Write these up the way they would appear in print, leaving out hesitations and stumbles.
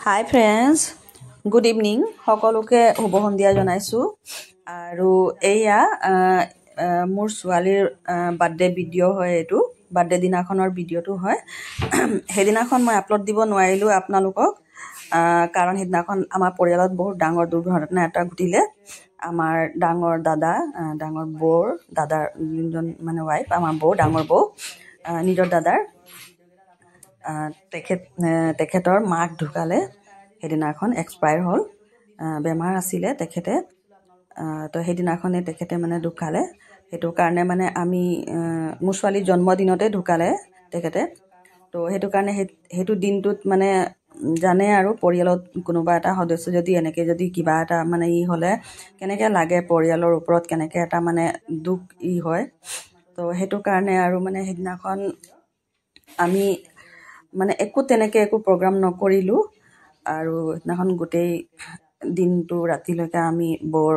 হাই friends, good evening. সকলোকে শুভ সন্ধিয়া জনাইছোঁ। আৰু এয়া মোৰ ছোৱালীৰ বাৰ্থডে ভিডিঅ' হয়। এইটো বাৰ্থডে দিনাখনৰ ভিডিঅ'টো হয়। সেইদিনাখন মই আপলোড দিব নোৱাৰিলোঁ আপোনালোকক, কাৰণ সেইদিনাখন আমাৰ পৰিয়ালত বহুত ডাঙৰ দুৰ্ঘটনা এটা ঘটিলে। আমাৰ ডাঙৰ দাদা, ডাঙৰ বৌৰ দাদাৰ যোনজন মানে ৱাইফ, আমাৰ বৌ, ডাঙৰ বৌ, নিজৰ দাদাৰ তেখেতৰ মাক ঢুকালে। সেইদিনাখন এক্সপায়াৰ হ'ল, বেমাৰ আছিলে তেখেতে। তো সেইদিনাখনে তেখেতে মানে ঢুকালে। সেইটো কাৰণে মানে আমি মোৰ ছোৱালীৰ জন্মদিনতে ঢুকালে তেখেতে। তো সেইটো কাৰণে সেইটো দিনটোত মানে জানে আৰু পৰিয়ালত কোনোবা এটা সদস্য যদি এনেকৈ যদি কিবা এটা মানে হ'লে কেনেকৈ লাগে, পৰিয়ালৰ ওপৰত কেনেকৈ এটা মানে দুখ হয়। তো সেইটো কাৰণে আৰু মানে সেইদিনাখন আমি মানে তেনেকৈ একো প্ৰগ্ৰাম নকৰিলোঁ। আৰু সেইদিনাখন গোটেই দিনটো ৰাতিলৈকে আমি বৌৰ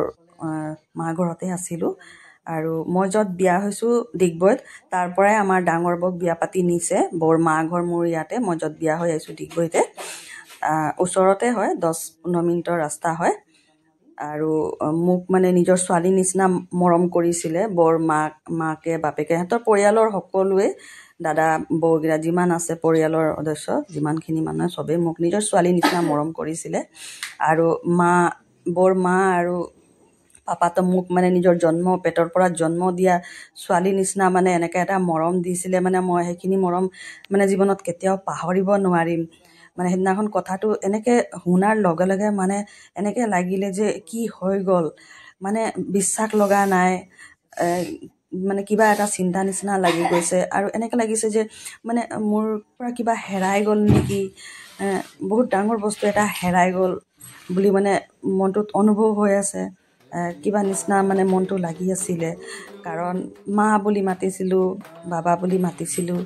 মা ঘৰতে আছিলোঁ। আৰু মই য'ত বিয়া হৈছোঁ ডিগবৈত, তাৰ পৰাই আমাৰ ডাঙৰ বৌক বিয়া পাতি নিছে। বৌৰ মা ঘৰ মোৰ ইয়াতে, মই য'ত বিয়া হৈ আহিছোঁ ডিগবৈতে, ওচৰতে হয়, 10-15 মিনিটৰ ৰাস্তা হয়। আৰু মোক মানে নিজৰ ছোৱালীৰ নিচিনা মৰম কৰিছিলে বৌৰ মাকে বাপেকে, সিহঁতৰ পৰিয়ালৰ সকলোৱে, দাদা বৌকেইটা যিমান আছে পৰিয়ালৰ সদস্য, যিমানখিনি মানুহে চবেই মোক নিজৰ ছোৱালীৰ নিচিনা মৰম কৰিছিলে। আৰু বৌৰ মা আৰু পাপাতো মোক মানে নিজৰ পেটৰ পৰা জন্ম দিয়া ছোৱালীৰ নিচিনা মানে এনেকৈ এটা মৰম দিছিলে। মানে মই সেইখিনি মৰম মানে জীৱনত কেতিয়াও পাহৰিব নোৱাৰিম। মানে সেইদিনাখন কথাটো এনেকৈ শুনাৰ লগে লগে মানে এনেকৈ লাগিলে যে কি হৈ গ'ল, মানে বিশ্বাস লগা নাই। মানে কিবা এটা চিন্তা নিচিনা লাগি গৈছে। আৰু এনেকৈ লাগিছে যে মানে মোৰ পৰা কিবা হেৰাই গ'ল নেকি, বহুত ডাঙৰ বস্তু এটা হেৰাই গ'ল বুলি মানে মনটোত অনুভৱ হৈ আছে। কিবা নিচিনা মানে মনটো লাগি আছিলে, কাৰণ মা বুলি মাতিছিলোঁ, বাবা বুলি মাতিছিলোঁ।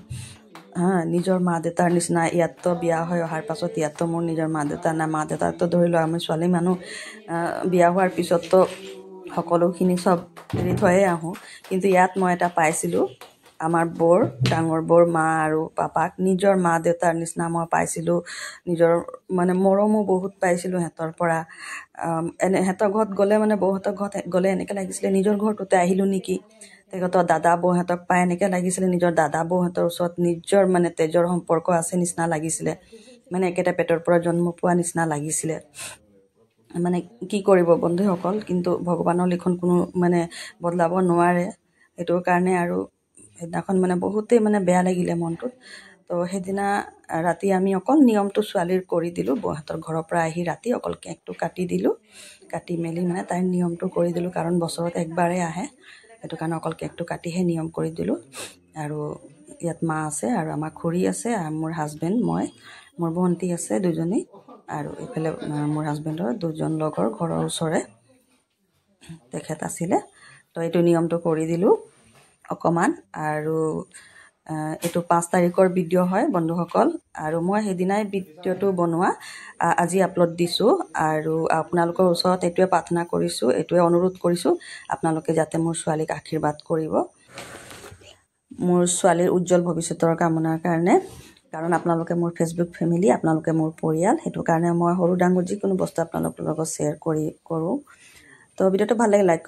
নিজৰ মা দেউতাৰ নিচিনা। ইয়াততো বিয়া হৈ অহাৰ পাছত ইয়াততো মোৰ নিজৰ মা দেউতা নাই। মা দেউতাকতো ধৰি লওক আমি ছোৱালী মানুহ, বিয়া হোৱাৰ পিছততো সকলোখিনি চব এৰি থৈয়ে আহোঁ। কিন্তু ইয়াত মই এটা পাইছিলোঁ, আমাৰ ডাঙৰ বৌৰ মা আৰু পাপাক নিজৰ মা দেউতাৰ নিচিনা মই পাইছিলোঁ। নিজৰ মানে মৰমো বহুত পাইছিলোঁ সিহঁতৰ পৰা। সিহঁতৰ ঘৰত গ'লে মানে বৌহঁতৰ ঘৰত গ'লে এনেকৈ লাগিছিলে নিজৰ ঘৰটোতে আহিলোঁ নেকি। তেখেতৰ দাদা বৌহঁতক পাই এনেকৈ লাগিছিলে নিজৰ দাদা বৌহঁতৰ ওচৰত নিজৰ মানে তেজৰ সম্পৰ্ক আছে নিচিনা লাগিছিলে। মানে একেটা পেটৰ পৰা জন্ম পোৱা নিচিনা লাগিছিলে। মানে কি কৰিব বন্ধুসকল, কিন্তু ভগৱানৰ লিখন কোনো মানে বদলাব নোৱাৰে। সেইটোৰ কাৰণে আৰু সেইদিনাখন মানে বহুতেই মানে বেয়া লাগিলে মনটোত। তো সেইদিনা ৰাতি আমি অকল নিয়মটো ছোৱালীৰ কৰি দিলোঁ। বৌহঁতৰ ঘৰৰ পৰা আহি ৰাতি অকল কেকটো কাটি দিলোঁ। কাটি মেলি মানে তাইৰ নিয়মটো কৰি দিলোঁ, কাৰণ বছৰত একবাৰেই আহে। সেইটো কাৰণে অকল কেকটো কাটিহে নিয়ম কৰি দিলোঁ। আৰু ইয়াত মা আছে আৰু আমাৰ খুৰী আছে, আৰু মোৰ হাজবেণ্ড, মোৰ ভণ্টি আছে দুজনী, আৰু এইফালে মোৰ হাজবেণ্ডৰ দুজন লগৰ ঘৰৰ ওচৰে তেখেত আছিলে। তো এইটো নিয়মটো কৰি দিলোঁ অকণমান। আৰু এইটো 5 তাৰিখৰ ভিডিঅ' হয় বন্ধুসকল। আৰু মই সেইদিনাই ভিডিঅ'টো বনোৱা, আজি আপলোড দিছোঁ। আৰু আপোনালোকৰ ওচৰত এইটোৱে প্ৰাৰ্থনা কৰিছোঁ, এইটোৱে অনুৰোধ কৰিছোঁ, আপোনালোকে যাতে মোৰ ছোৱালীক আশীৰ্বাদ কৰিব, মোৰ ছোৱালীৰ উজ্জ্বল ভৱিষ্যতৰ কামনাৰ কাৰণে। কাৰণ আপোনালোকে মোৰ ফেচবুক ফেমিলি, আপোনালোকে মোৰ পৰিয়াল। সেইটো কাৰণে মই সৰু ডাঙৰ যিকোনো বস্তু আপোনালোকৰ লগত শ্বেয়াৰ কৰোঁ। তো ভিডিঅ'টো ভাল লাগে লাইক